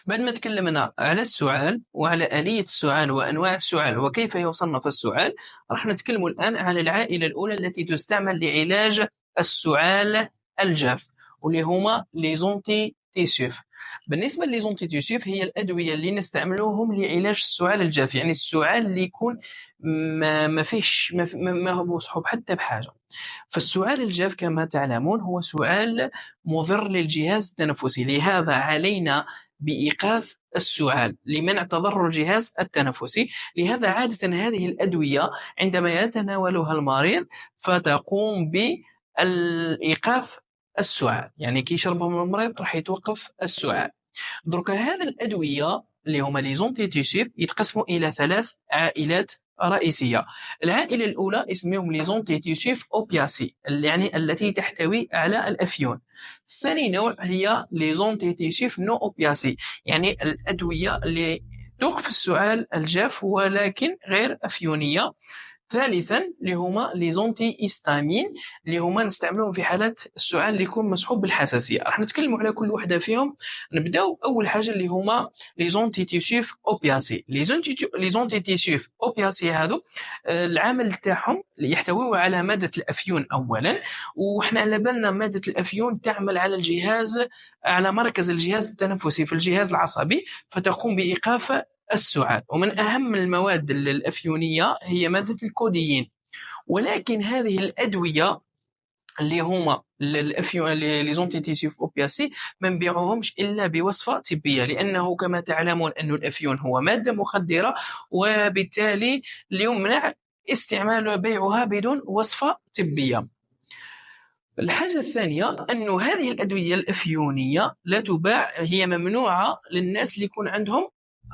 بعد ما تكلمنا على السعال وعلى آلية السعال وأنواع السعال وكيف يصنف السعال، راح نتكلم الآن على العائلة الأولى التي تستعمل لعلاج السعال الجاف، واللي هما ليزونتي تيسيف. بالنسبة لليزونتي تيسيف هي الأدوية اللي نستعملوهم لعلاج السعال الجاف، يعني السعال اللي يكون ما فيش ما هو مصحوب حتى بحاجة. فالسعال الجاف كما تعلمون هو سعال مضر للجهاز التنفسي، لهذا علينا بإيقاف السعال لمنع تضرر الجهاز التنفسي. لهذا عادة هذه الأدوية عندما يتناولها المريض فتقوم بإيقاف السعال، يعني كي يشربهم المريض راح يتوقف السعال. درك هذه الأدوية اللي هما لي زونتيتيسيف يتقسموا إلى 3 عائلات رئيسية. العائلة الأولى اسمهم لي زونتيتيسيف أوبياسي، يعني التي تحتوي على الأفيون. ثاني نوع هي لي زونتيتيسيف نو أوبياسي، يعني الأدوية اللي توقف السعال الجاف ولكن غير أفيونية. ثالثا اللي هما لي زونتي إستامين، اللي هما نستعملوهم في حالات السعال اللي يكون مصحوب بالحساسية. راح نتكلموا على كل واحدة فيهم. نبداو أول حاجة اللي هما لي زونتي تيسيف أوبياسي. لي زونتي تيسيف أوبياسي هذو العمل تاعهم يحتوي على مادة الأفيون أولا، وإحنا على بالنا مادة الأفيون تعمل على الجهاز، على مركز الجهاز التنفسي في الجهاز العصبي، فتقوم بإيقاف السعال. ومن أهم المواد الأفيونية هي مادة الكوديين. ولكن هذه الأدوية اللي هما الأفيون لي زونتيتيسيف أوبياسي ما نبيعوهمش إلا بوصفة طبية، لأنه كما تعلمون أن الأفيون هو مادة مخدرة، وبالتالي يمنع استعمال وبيعها بدون وصفة طبية. الحاجة الثانية أن هذه الأدوية الأفيونية لا تباع، هي ممنوعة للناس اللي يكون عندهم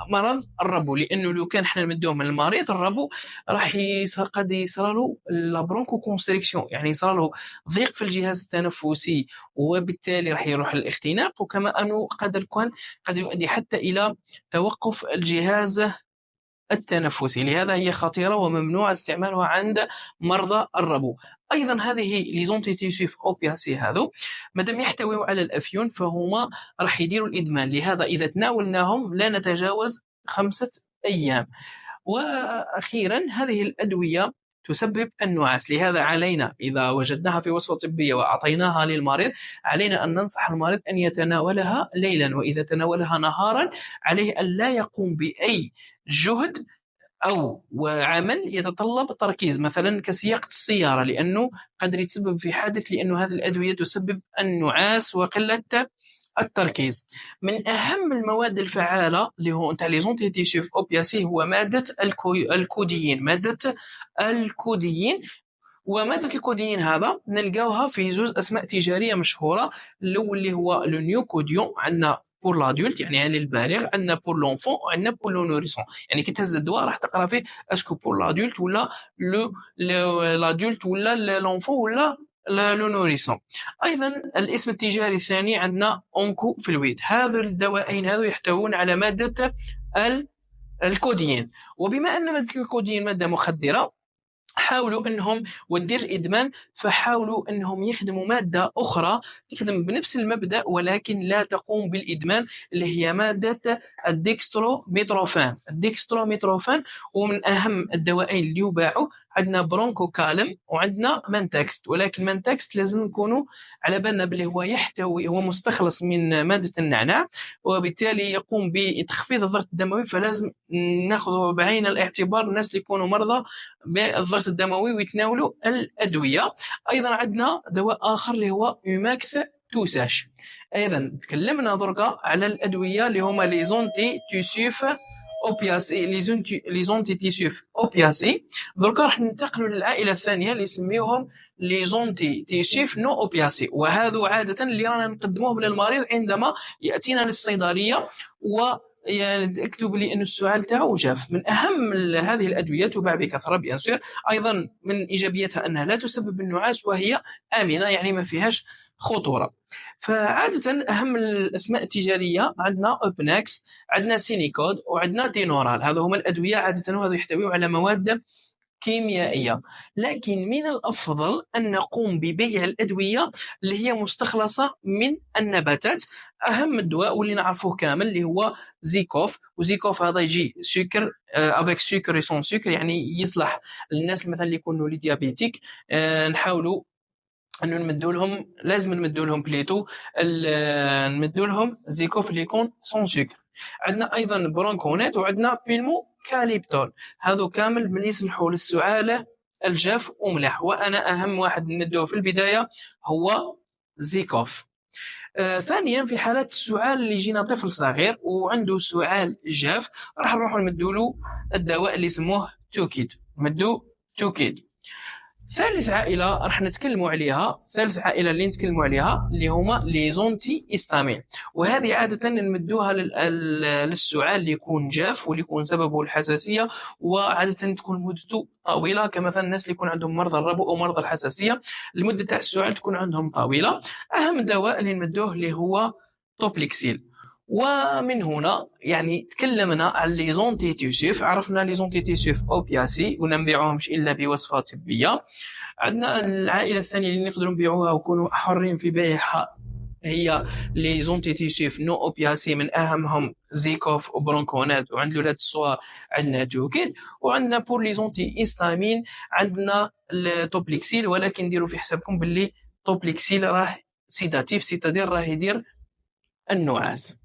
مرض الربو، لانه لو كان حنا نمدوهم للمريض الربو راح قد يصرى له لابرونكو كونستريكسيون، يعني يصرى له ضيق في الجهاز التنفسي، وبالتالي راح يروح الاختناق، وكما انه قد يؤدي حتى الى توقف الجهاز التنفسي. لهذا هي خطيرة وممنوع استعمالها عند مرضى الربو. أيضا هذه لي زونتيتيسيف أوبياسي هذو مادام يحتوي على الأفيون فهما راح يديروا الإدمان، لهذا إذا تناولناهم لا نتجاوز 5 أيام. وأخيرا هذه الأدوية تسبب النعاس، لهذا علينا إذا وجدناها في وصفة طبية وأعطيناها للمريض علينا أن ننصح المريض أن يتناولها ليلا، وإذا تناولها نهارا عليه أن لا يقوم بأي جهد أو عمل يتطلب تركيز، مثلا كسياقة السيارة، لأنه قد يتسبب في حادث، لأنه هذه الأدوية تسبب النعاس وقلة التركيز. من أهم المواد الفعالة اللي هو نتاع لي زونتيتيسيف أوبياسي هو مادة الكوديين. مادة الكوديين، ومادة الكوديين هذا نلقاوها في زوج أسماء تجارية مشهورة. الأول اللي هو لو نيوكوديون، عندنا بور لادولت يعني للبالغ، عندنا بور لونفون، وعندنا بور لو نوريسون. يعني كي تهز الدواء راح تقرا فيه اسكو بور لادولت ولا لادولت ولا لونفون ولا لو نوريسون. ايضا الاسم التجاري الثاني عندنا اونكو فلويد. هذا الدواءين هذو يحتوون على مادة الكوديين. وبما ان مادة الكوديين مادة مخدرة، حاولوا انهم ودير الادمان، فحاولوا انهم يخدموا ماده اخرى تخدم بنفس المبدا ولكن لا تقوم بالادمان، اللي هي ماده الديكستروميتروفان. الديكستروميتروفان ومن اهم الدوائين اللي يباعوا. عندنا برونكو كالم وعندنا منتكست، ولكن منتكست لازم نكونوا على بالنا بلي هو مستخلص من ماده النعناع، وبالتالي يقوم بتخفيض الضغط الدموي، فلازم ناخذه بعين الاعتبار الناس اللي يكونوا مرضى بالضغط الدموي ويتناولوا الأدوية. أيضا عندنا دواء آخر اللي هو يوماكس توساش. أيضا تكلمنا دركا على الأدوية اللي هما لي زونتي تيسيف أوبياسي، لي زونتي تيسيف أوبياسي. دركا راح ننتقلوا للعائلة الثانية اللي يسميوهم لي زونتي تيسيف نو أوبياسي، وهذا عادة اللي رانا نقدموهم للمريض عندما يأتينا للصيدلية يعني اكتب لي أن السعال تاعو جاف. من أهم هذه الأدوية تباع بكثرة بيانسور. أيضا من إيجابيتها أنها لا تسبب النعاس، وهي آمنة يعني ما فيهاش خطورة. فعادة أهم الأسماء التجارية عندنا أوبناكس، عندنا سينيكود، وعندنا دينورال. هذا هما الأدوية عادة، وهذا يحتوي على مواد كيميائية، لكن من الأفضل أن نقوم ببيع الأدوية اللي هي مستخلصة من النباتات. أهم الدواء واللي نعرفوه كامل اللي هو زيكوف، وزيكوف هذا يجي سكر افيك سكر سون سكر، يعني يصلح للناس مثلا اللي يكونوا لي ديابيتيك. نحاولوا انه نمدوا لهم، لازم نمدوا لهم بليتو نمدوا لهم زيكوف اللي يكون سون سكر. عندنا ايضا برونكونات، وعندنا بيلمو كاليبتول، هذو كامل من يصلحوا للسعاله الجاف وملح. وانا اهم واحد نمدوه في البدايه هو زيكوف. ثانيا في حالات السعال اللي يجينا طفل صغير وعنده سعال جاف، راح نروحوا نمدوا له الدواء اللي يسموه توكيد، نمدوا توكيد. ثالث عائلة راح نتكلموا عليها، ثالث عائلة اللي نتكلموا عليها اللي هما لي زونتي إستامين، وهذه عادة نمدوها للسعال اللي يكون جاف واللي يكون سببه الحساسية، وعادة تكون مدته طويلة، كمثلا الناس اللي يكون عندهم مرضى الربو أو مرضى الحساسية المدة تاع السعال تكون عندهم طويلة. أهم دواء اللي نمدوه اللي هو توبليكسيل. ومن هنا يعني تكلمنا عن لي زونتيتيوسيف، عرفنا لي زونتيتيوسيف اوبياسي ونبيعوهمش الا بوصفه طبيه. عندنا العائله الثانيه اللي نقدروا نبيعوها ونكونوا حرين في بيعها هي لي زونتيتيوسيف نو اوبياسي، من اهمهم زيكوف وبرونكونات، وعند الولاد الصغار عندنا توكيد. وعندنا بور لي زونتي استامين عندنا التوبليكسيل، ولكن ديروا في حسابكم باللي توبليكسيل راه سيداتيف، سيتادير راه يدير النعاس.